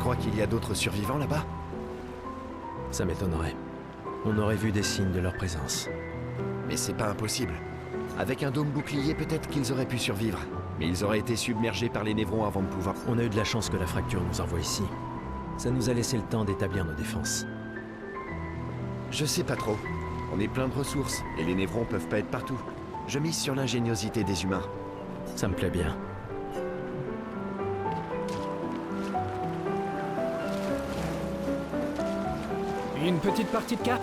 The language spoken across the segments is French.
crois qu'il y a d'autres survivants là-bas? Ça m'étonnerait. On aurait vu des signes de leur présence. Mais c'est pas impossible. Avec un dôme bouclier, peut-être qu'ils auraient pu survivre. Mais ils auraient été submergés par les névrons avant de pouvoir... On a eu de la chance que la fracture nous envoie ici. Ça nous a laissé le temps d'établir nos défenses. Je sais pas trop. On est plein de ressources, et les névrons peuvent pas être partout. Je mise sur l'ingéniosité des humains. Ça me plaît bien. Une petite partie de cartes?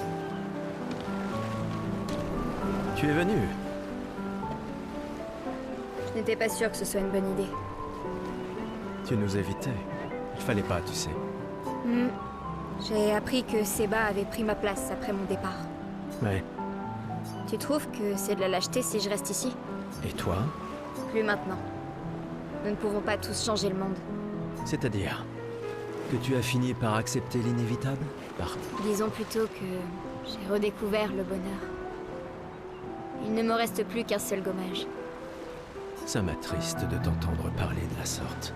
Tu es venu? Je n'étais pas sûre que ce soit une bonne idée. Tu nous évitais. Il fallait pas, tu sais. J'ai appris que Seba avait pris ma place après mon départ. Ouais. Tu trouves que c'est de la lâcheté si je reste ici? Et toi? Plus maintenant. Nous ne pouvons pas tous changer le monde. C'est-à-dire que tu as fini par accepter l'inévitable? Disons plutôt que j'ai redécouvert le bonheur. Il ne me reste plus qu'un seul gommage. Ça m'attriste de t'entendre parler de la sorte.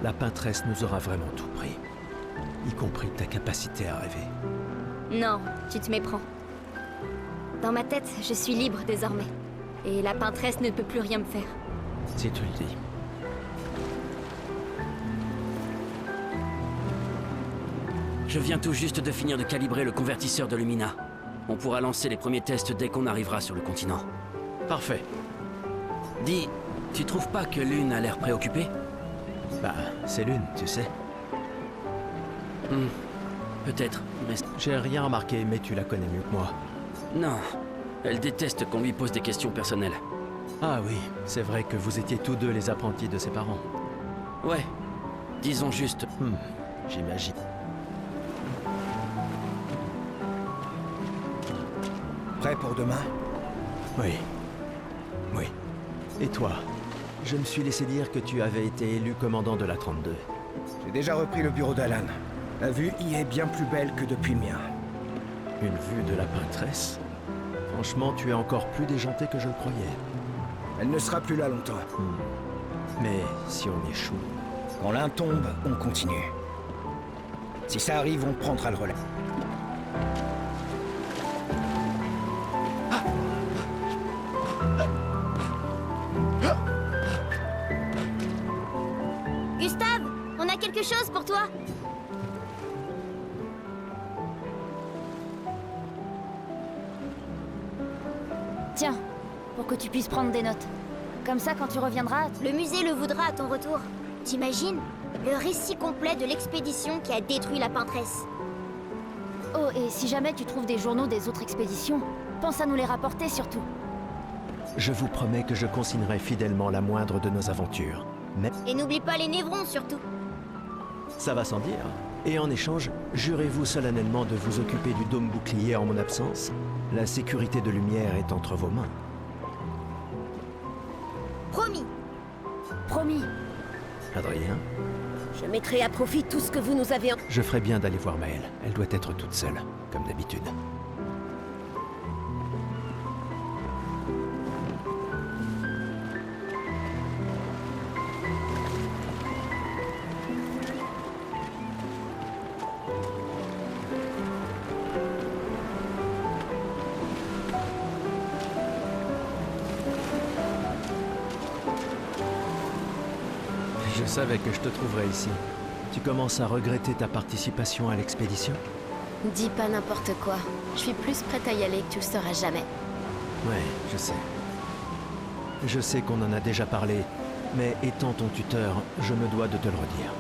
La peintresse nous aura vraiment tout pris. Y compris ta capacité à rêver. Non, tu te méprends. Dans ma tête, je suis libre désormais. Et la peintresse ne peut plus rien me faire. Si tu le dis. Je viens tout juste de finir de calibrer le convertisseur de Lumina. On pourra lancer les premiers tests dès qu'on arrivera sur le continent. Parfait. Dis, tu trouves pas que Lune a l'air préoccupée? Bah, c'est Lune, tu sais. Peut-être, mais... J'ai rien remarqué, mais tu la connais mieux que moi. Non, elle déteste qu'on lui pose des questions personnelles. Ah oui, c'est vrai que vous étiez tous deux les apprentis de ses parents. Ouais, disons juste... J'imagine. Prêt pour demain? Oui. Oui. Et toi? Je me suis laissé dire que tu avais été élu commandant de la 32. J'ai déjà repris le bureau d'Alan. La vue y est bien plus belle que depuis le mien. Une vue de la peintresse? Franchement, tu es encore plus déjanté que je le croyais. Elle ne sera plus là longtemps. Mais si on échoue... Quand l'un tombe, on continue. Si ça arrive, on prendra le relais. Gustave, on a quelque chose pour toi. Tiens, pour que tu puisses prendre des notes. Comme ça, quand tu reviendras... Le musée le voudra à ton retour. T'imagines? Le récit complet de l'expédition qui a détruit la peintresse. Oh, et si jamais tu trouves des journaux des autres expéditions, pense à nous les rapporter surtout. Je vous promets que je consignerai fidèlement la moindre de nos aventures. Mais Et n'oublie pas les névrons surtout. ça va sans dire. Et en échange, jurez-vous solennellement de vous occuper du dôme bouclier en mon absence? La sécurité de Lumière est entre vos mains. Promis. Promis. Adrien? Je mettrai à profit tout ce que vous nous avez... Je ferais bien d'aller voir Maëlle. Elle doit être toute seule, comme d'habitude. Je savais que je te trouverais ici. Tu commences à regretter ta participation à l'expédition? Dis pas n'importe quoi. Je suis plus prête à y aller que tu le seras jamais. Ouais, je sais. Je sais qu'on en a déjà parlé, mais étant ton tuteur, je me dois de te le redire.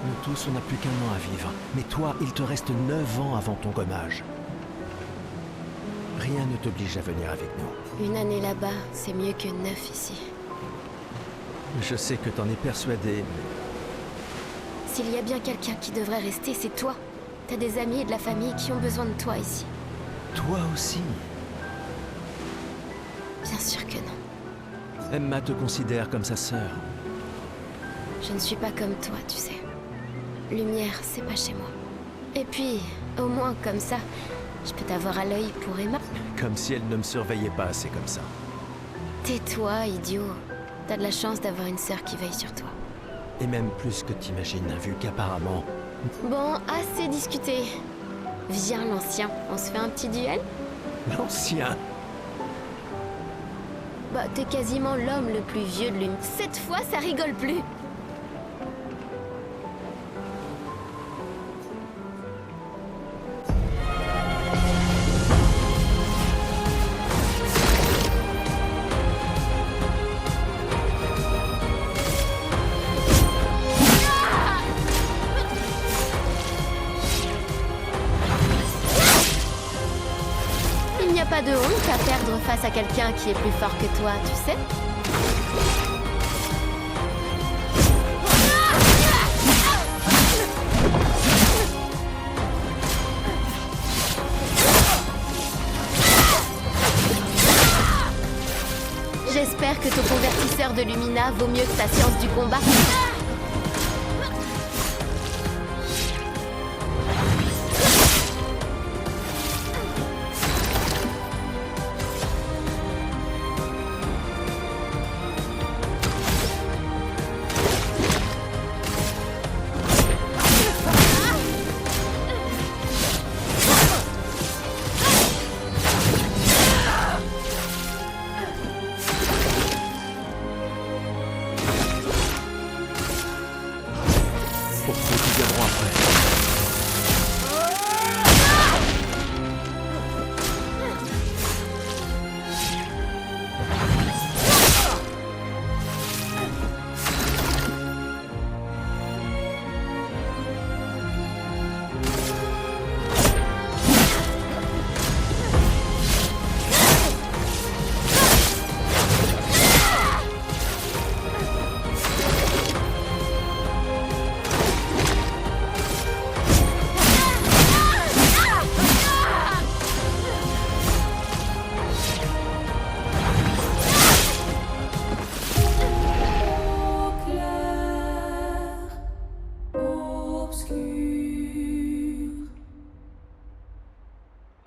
Nous tous, on n'a plus qu'un an à vivre. Mais toi, il te reste 9 ans avant ton gommage. Rien ne t'oblige à venir avec nous. Une année là-bas, c'est mieux que 9 ici. Je sais que t'en es persuadé, S'il y a bien quelqu'un qui devrait rester, c'est toi. T'as des amis et de la famille qui ont besoin de toi ici. mais toi aussi. Bien sûr que non. Emma te considère comme sa sœur. Je ne suis pas comme toi, tu sais. Lumière, c'est pas chez moi. Et puis, au moins comme ça, je peux t'avoir à l'œil pour Emma. Comme si elle ne me surveillait pas assez comme ça. Tais-toi, idiot. T'as de la chance d'avoir une sœur qui veille sur toi. Et même plus que t'imagines, vu qu'apparemment, Bon, assez discuté. Viens, l'ancien, on se fait un petit duel? L'ancien. Bah, t'es quasiment l'homme le plus vieux de l'une. Cette fois, ça rigole plus. Il n'y a pas de honte à perdre face à quelqu'un qui est plus fort que toi, tu sais? J'espère que ton convertisseur de Lumina vaut mieux que ta science du combat. Pour ceux qui viendront après.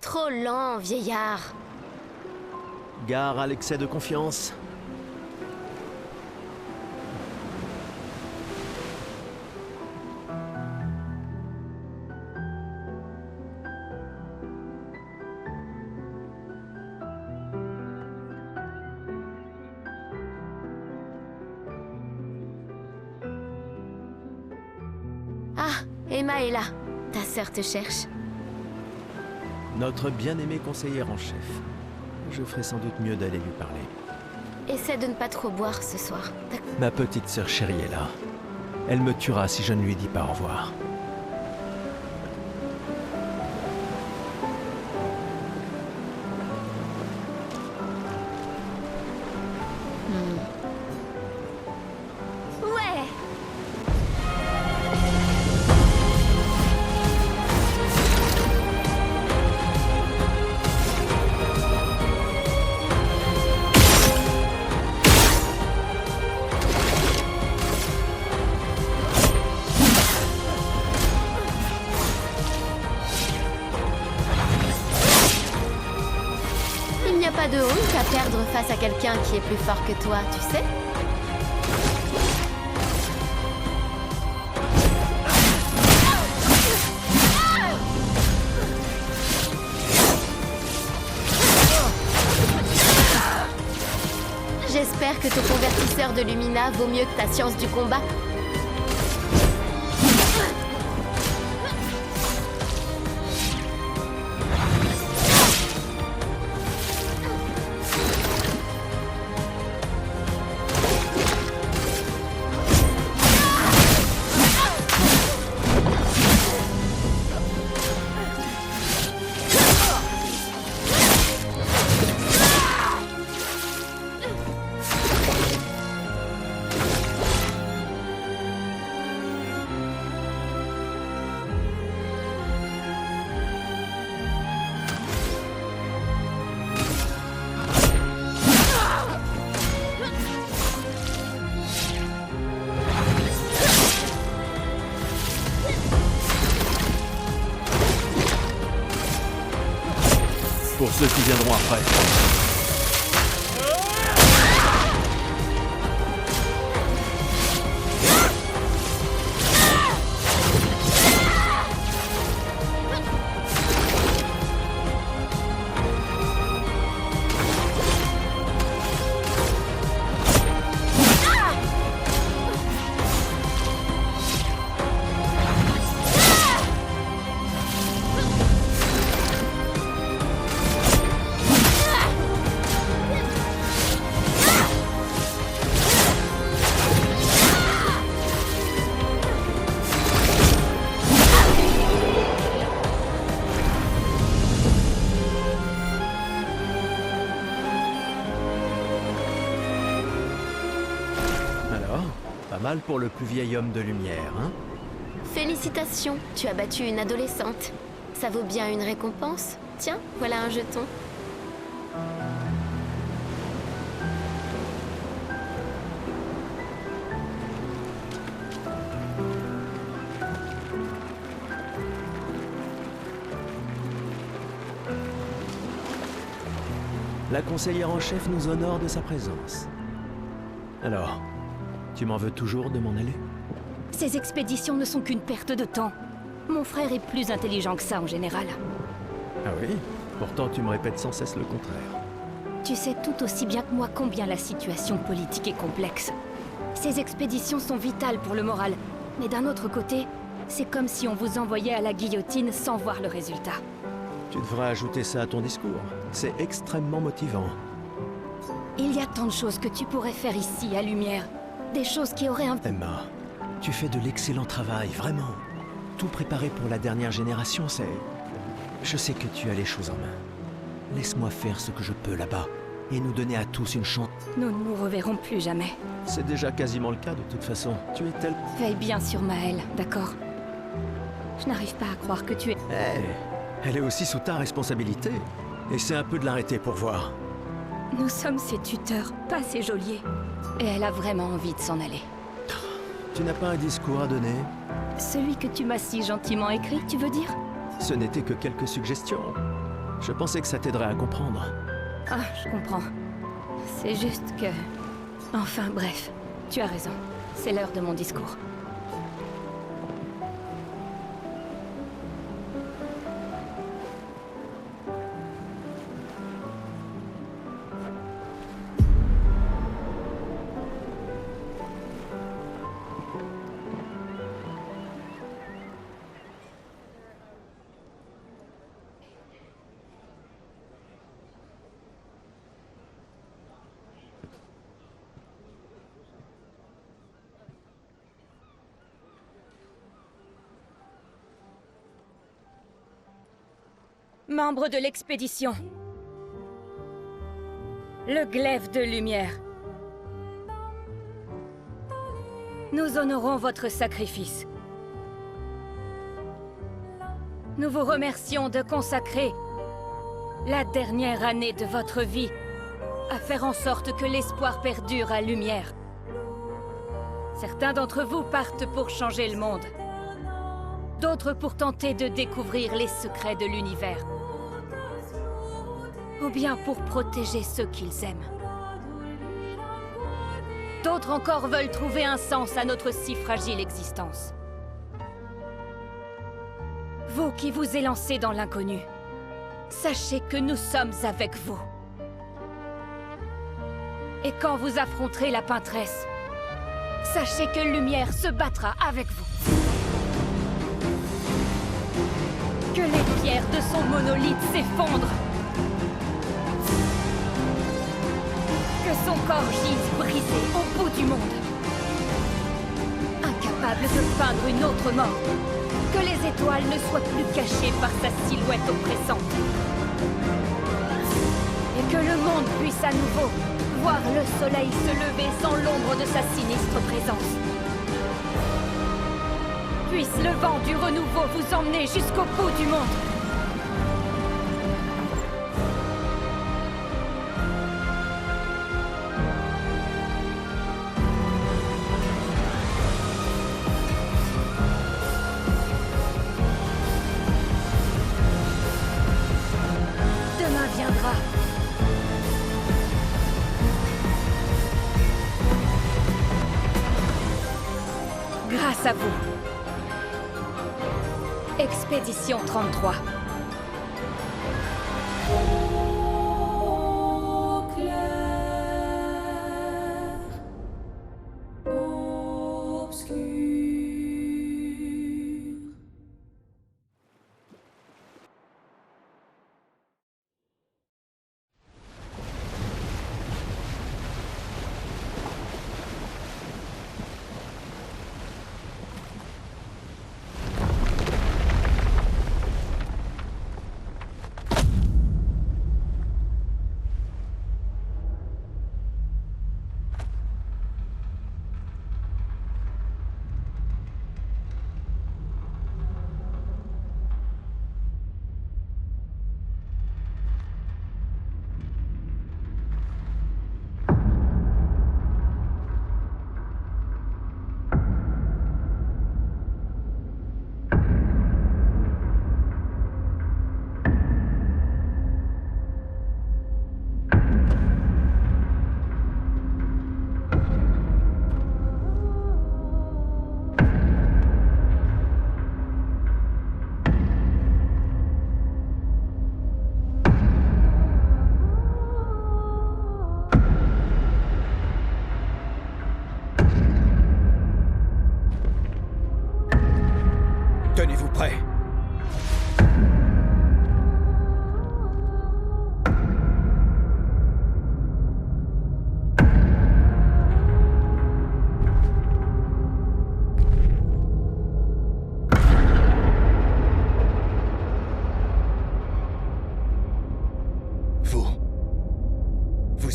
Trop lent, vieillard. Gare à l'excès de confiance. Ah, Emma est là. Ta sœur te cherche. Notre bien-aimé conseillère en chef. Je ferai sans doute mieux d'aller lui parler. Essaie de ne pas trop boire ce soir. D'accord. Ma petite sœur chérie est là. Elle me tuera si je ne lui dis pas au revoir. Ouais! Il n'y a pas de honte à perdre face à quelqu'un qui est plus fort que toi, tu sais? J'espère que ton convertisseur de Lumina vaut mieux que ta science du combat. Pour ceux qui viendront après. mal pour le plus vieil homme de lumière, hein? Félicitations, tu as battu une adolescente. Ça vaut bien une récompense. Tiens, voilà un jeton. La conseillère en chef nous honore de sa présence. Alors, tu m'en veux toujours de m'en aller? Ces expéditions ne sont qu'une perte de temps. Mon frère est plus intelligent que ça en général. Ah oui? Pourtant tu me répètes sans cesse le contraire. Tu sais tout aussi bien que moi combien la situation politique est complexe. Ces expéditions sont vitales pour le moral, mais d'un autre côté, c'est comme si on vous envoyait à la guillotine sans voir le résultat. Tu devrais ajouter ça à ton discours. C'est extrêmement motivant. Il y a tant de choses que tu pourrais faire ici, à Lumière. Des choses qui auraient un... Emma, tu fais de l'excellent travail, vraiment. Tout préparé pour la dernière génération, c'est... Je sais que tu as les choses en main. Laisse-moi faire ce que je peux là-bas, et nous donner à tous une chance. Nous ne nous reverrons plus jamais. C'est déjà quasiment le cas de toute façon. Tu es tel... Veille bien sur Maëlle, d'accord? Je n'arrive pas à croire que tu es... Elle est aussi sous ta responsabilité. Essaie un peu de l'arrêter pour voir. Nous sommes ses tuteurs, pas ses geôliers. Et elle a vraiment envie de s'en aller. Tu n'as pas un discours à donner? Celui que tu m'as si gentiment écrit, tu veux dire? Ce n'était que quelques suggestions. Je pensais que ça t'aiderait à comprendre. Ah, je comprends. C'est juste que... Enfin, bref. Tu as raison. C'est l'heure de mon discours. Membre de l'expédition. Le glaive de lumière. Nous honorons votre sacrifice. Nous vous remercions de consacrer la dernière année de votre vie à faire en sorte que l'espoir perdure à Lumière. Certains d'entre vous partent pour changer le monde. D'autres pour tenter de découvrir les secrets de l'univers. Ou bien pour protéger ceux qu'ils aiment. D'autres encore veulent trouver un sens à notre si fragile existence. Vous qui vous élancez dans l'inconnu, sachez que nous sommes avec vous. Et quand vous affronterez la Paintresse, sachez que Lumière se battra avec vous. Que les pierres de son monolithe s'effondrent. Que son corps gise brisé au bout du monde. Incapable de peindre une autre mort. Que les étoiles ne soient plus cachées par sa silhouette oppressante. Et que le monde puisse à nouveau voir le soleil se lever sans l'ombre de sa sinistre présence. Puisse le vent du renouveau vous emmener jusqu'au bout du monde. Demain viendra. Grâce à vous. Expédition 33.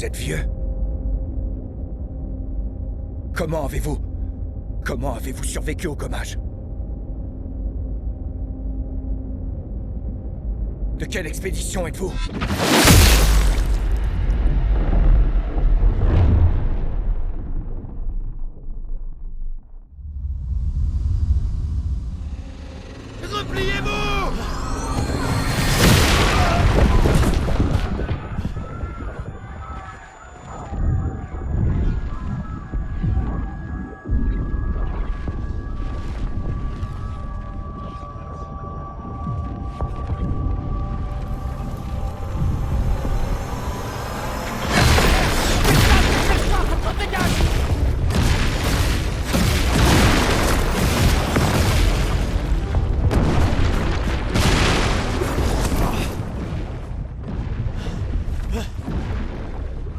Vous êtes vieux. Comment avez-vous survécu au gommage? De quelle expédition êtes-vous? Repliez-vous!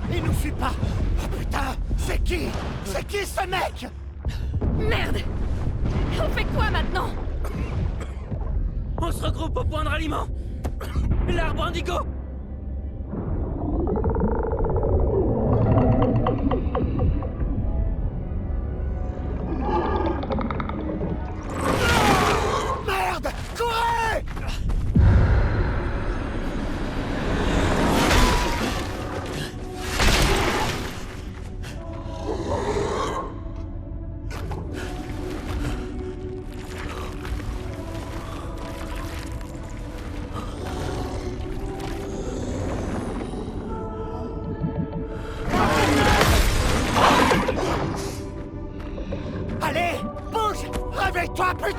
Il nous suit pas! Oh putain! C'est qui? C'est qui ce mec? Merde! On fait quoi maintenant? On se regroupe au point de ralliement. L'arbre indigo. Merde! Courez! Allez! Bouge! Réveille-toi, putain!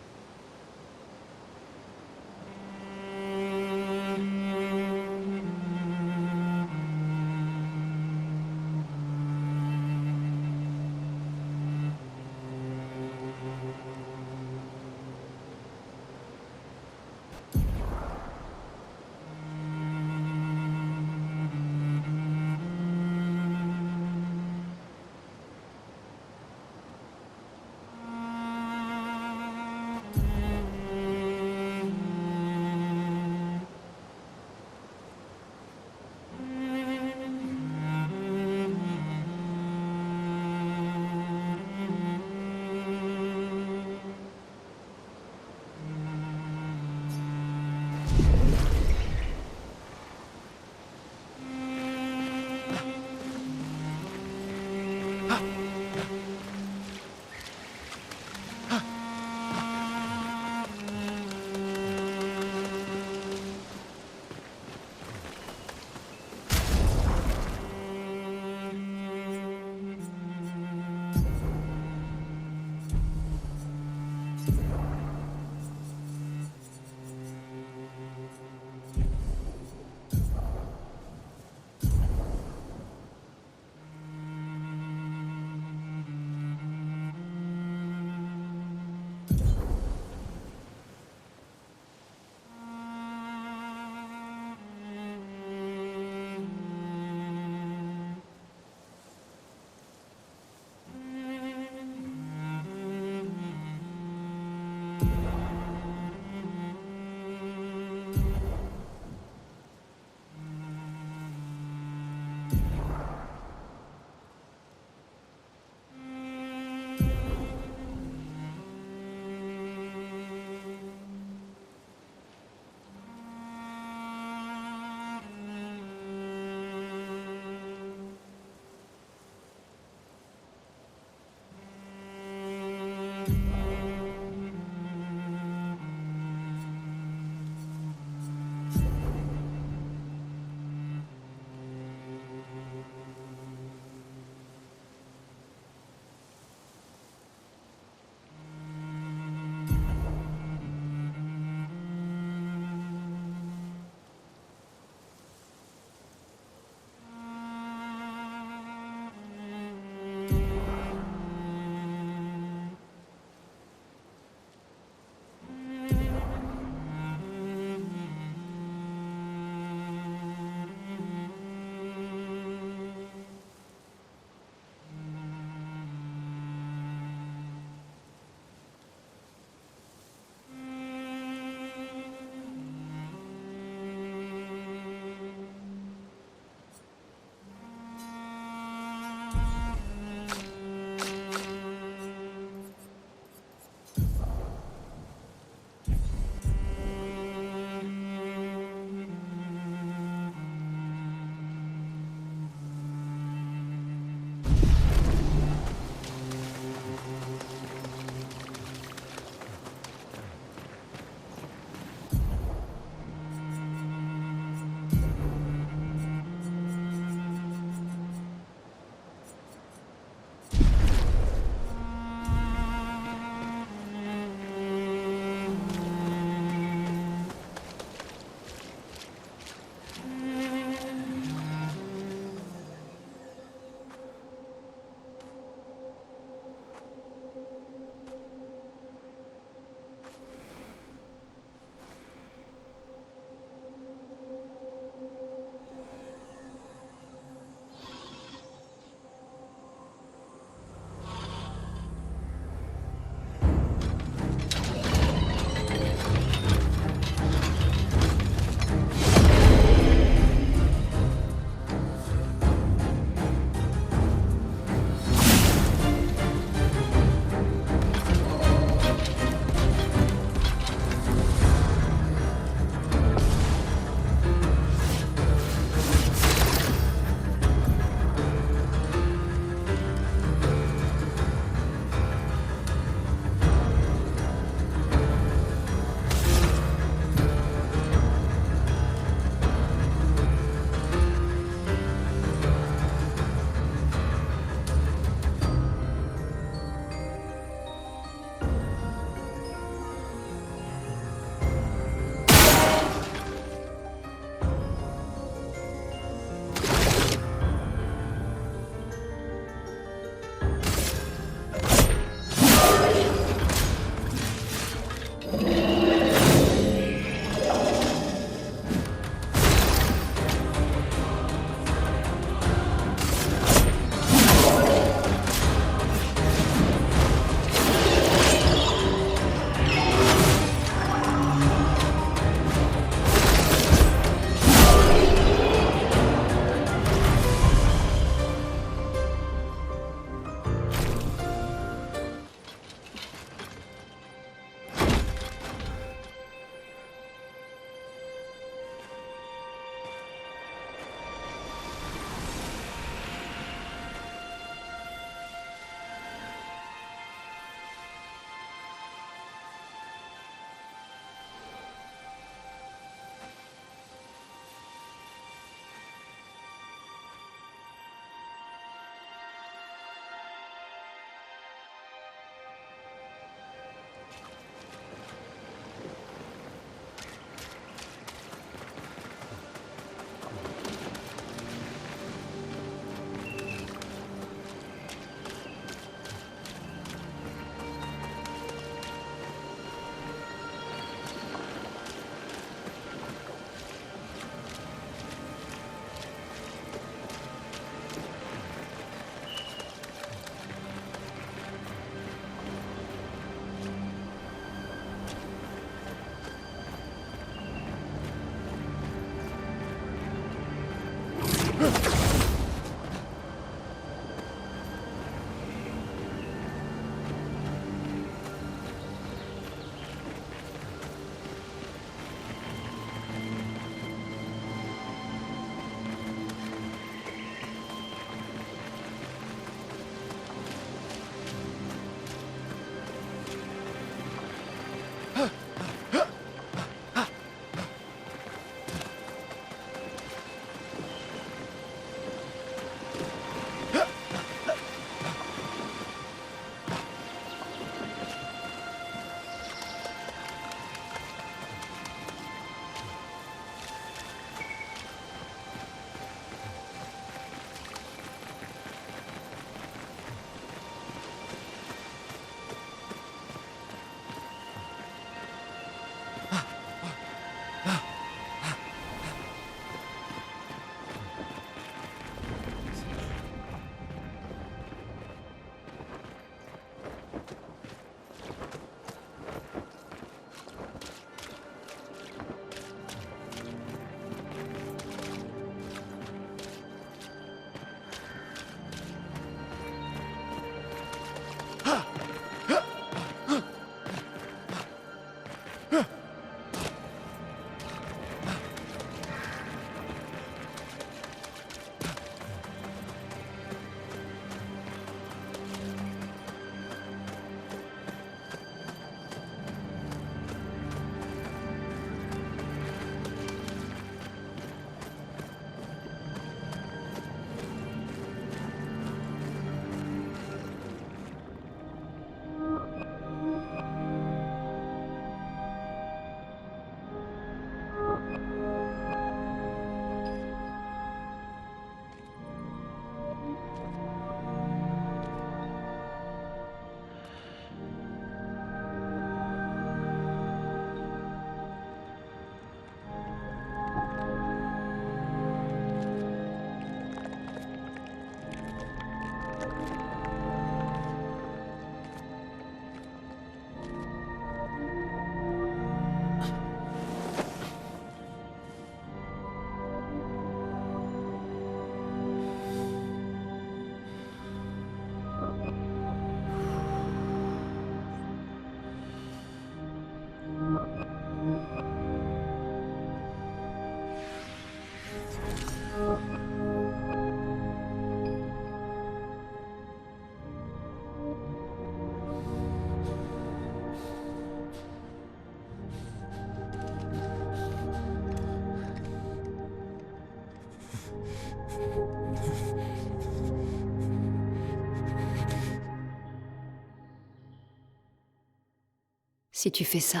Si tu fais ça,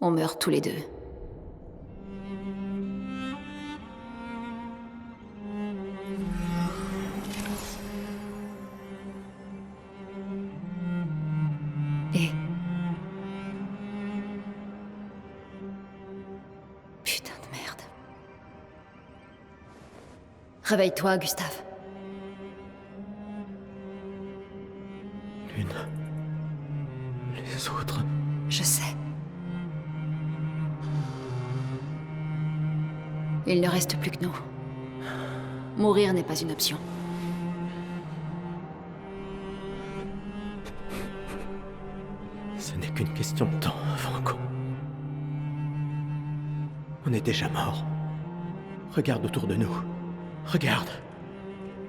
on meurt tous les deux. Et... Putain de merde. Réveille-toi, Gustave. Lune. Les autres. Je sais. Il ne reste plus que nous. Mourir n'est pas une option. Ce n'est qu'une question de temps, Franco. On est déjà mort. Regarde autour de nous. Regarde.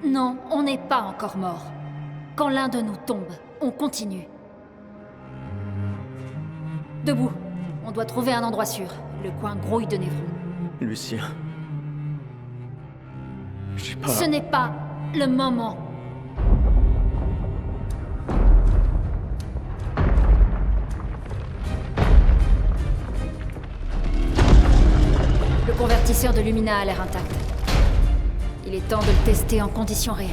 Non, on n'est pas encore mort. Quand l'un de nous tombe, on continue. Debout. On doit trouver un endroit sûr. Le coin grouille de Névron. Lucien. J'ai pas... Ce n'est pas le moment. Le convertisseur de Lumina a l'air intact. Il est temps de le tester en conditions réelles.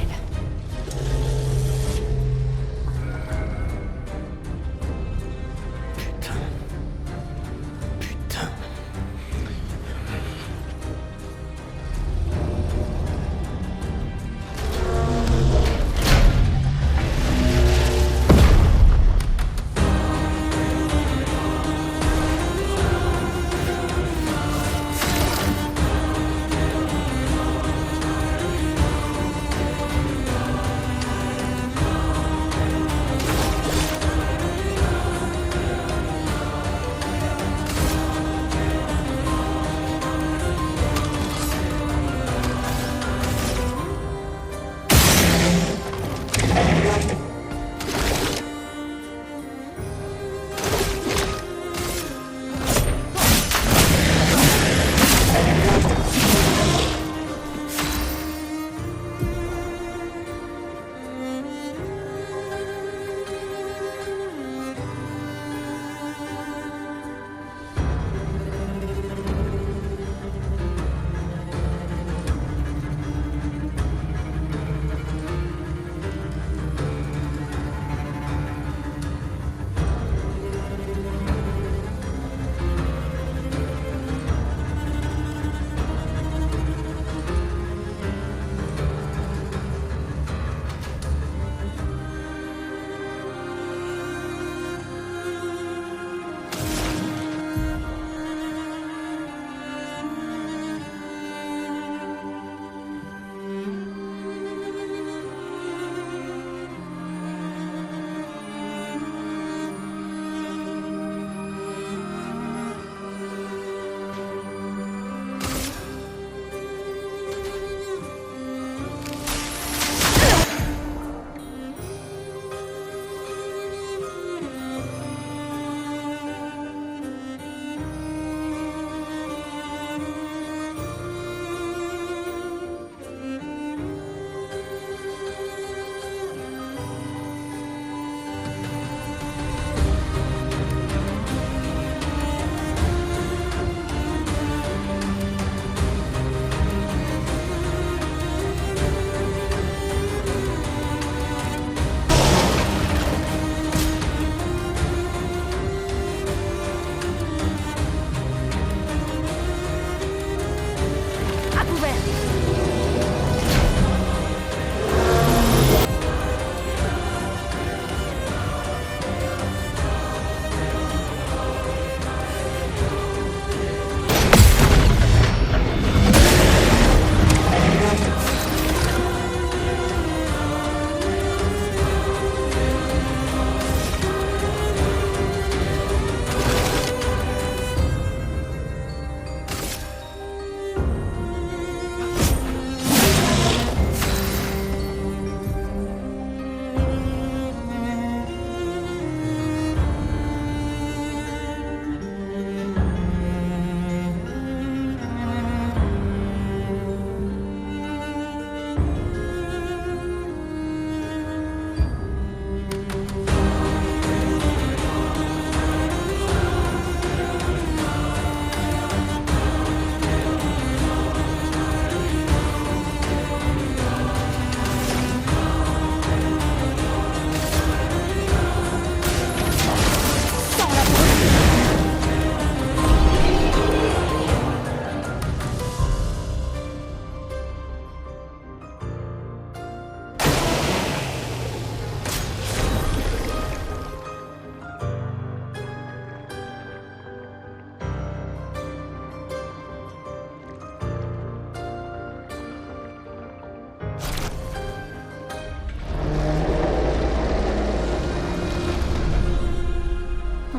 Putain. ouvert.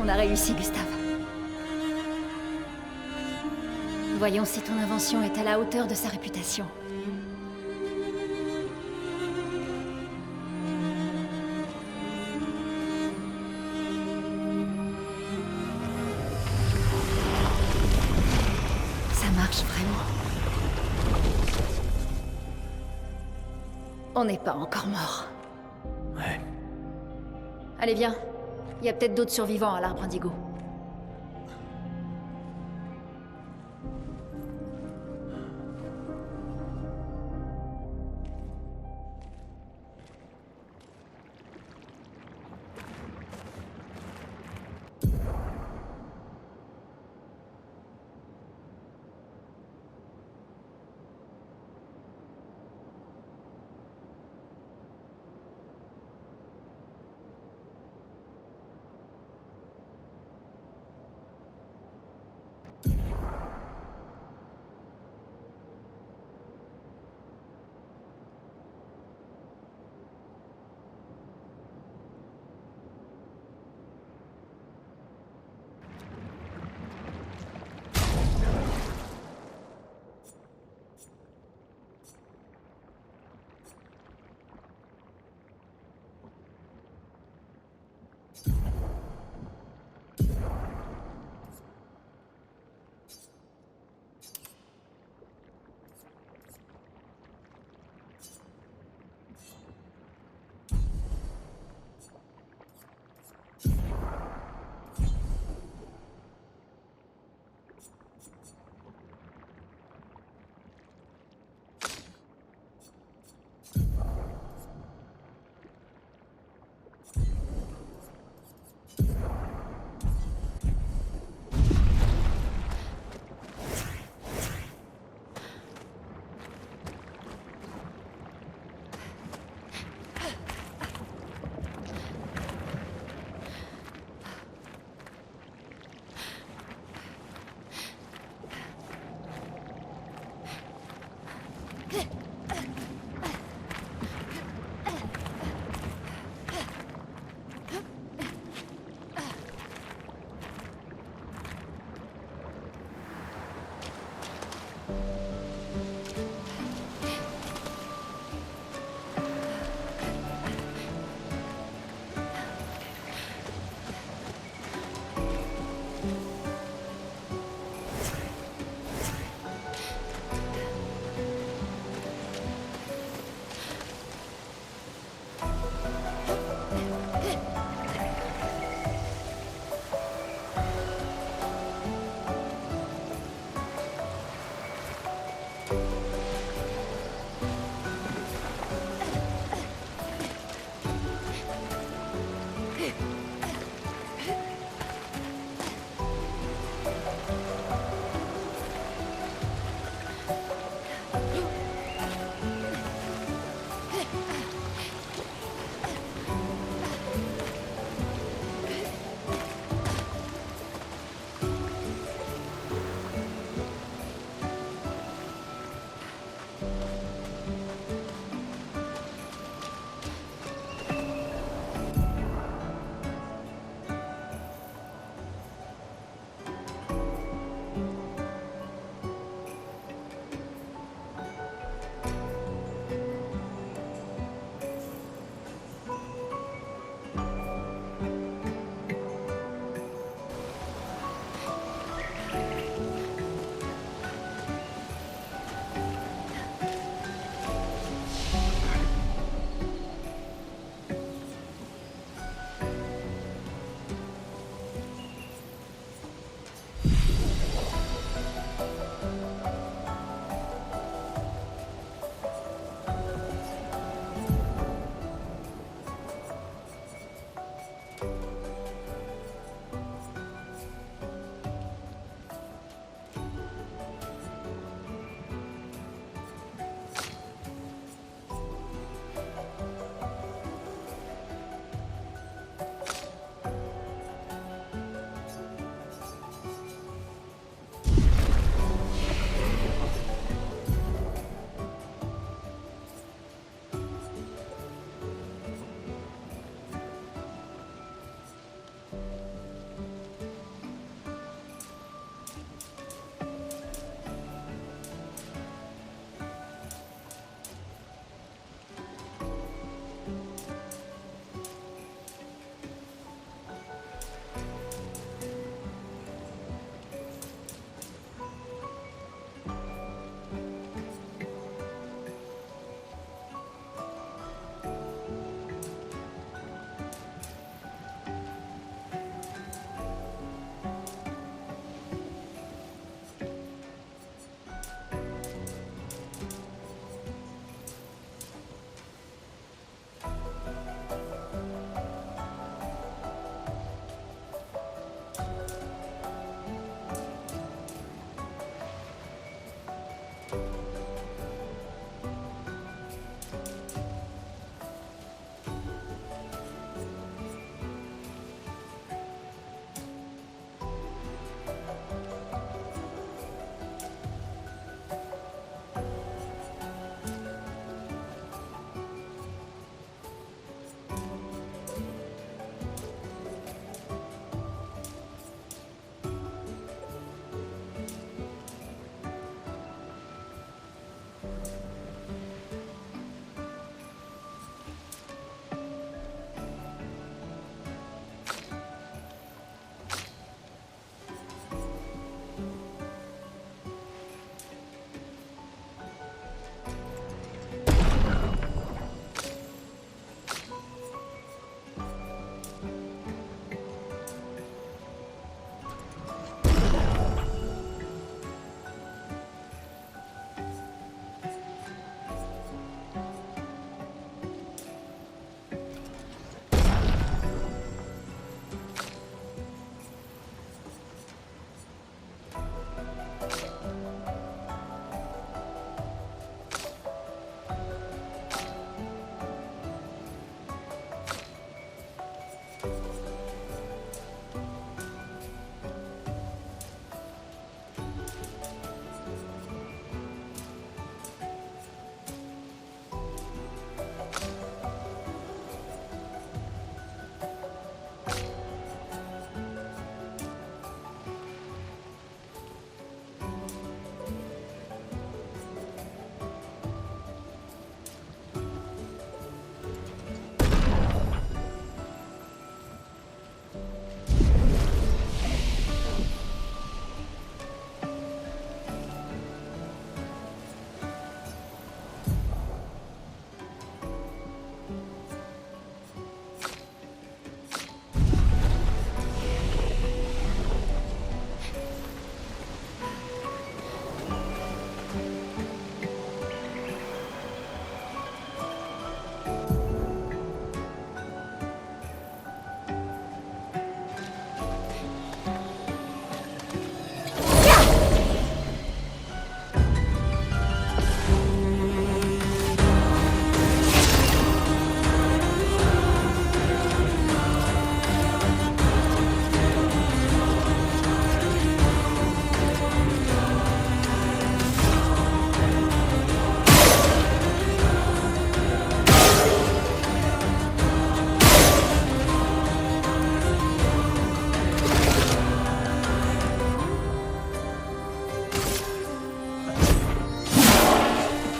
On a réussi, Gustave. Voyons si ton invention est à la hauteur de sa réputation. Ça marche vraiment. On n'est pas encore mort. Ouais. Allez, viens. Il y a peut-être d'autres survivants à l'arbre indigo.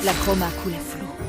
La chroma coule à flot.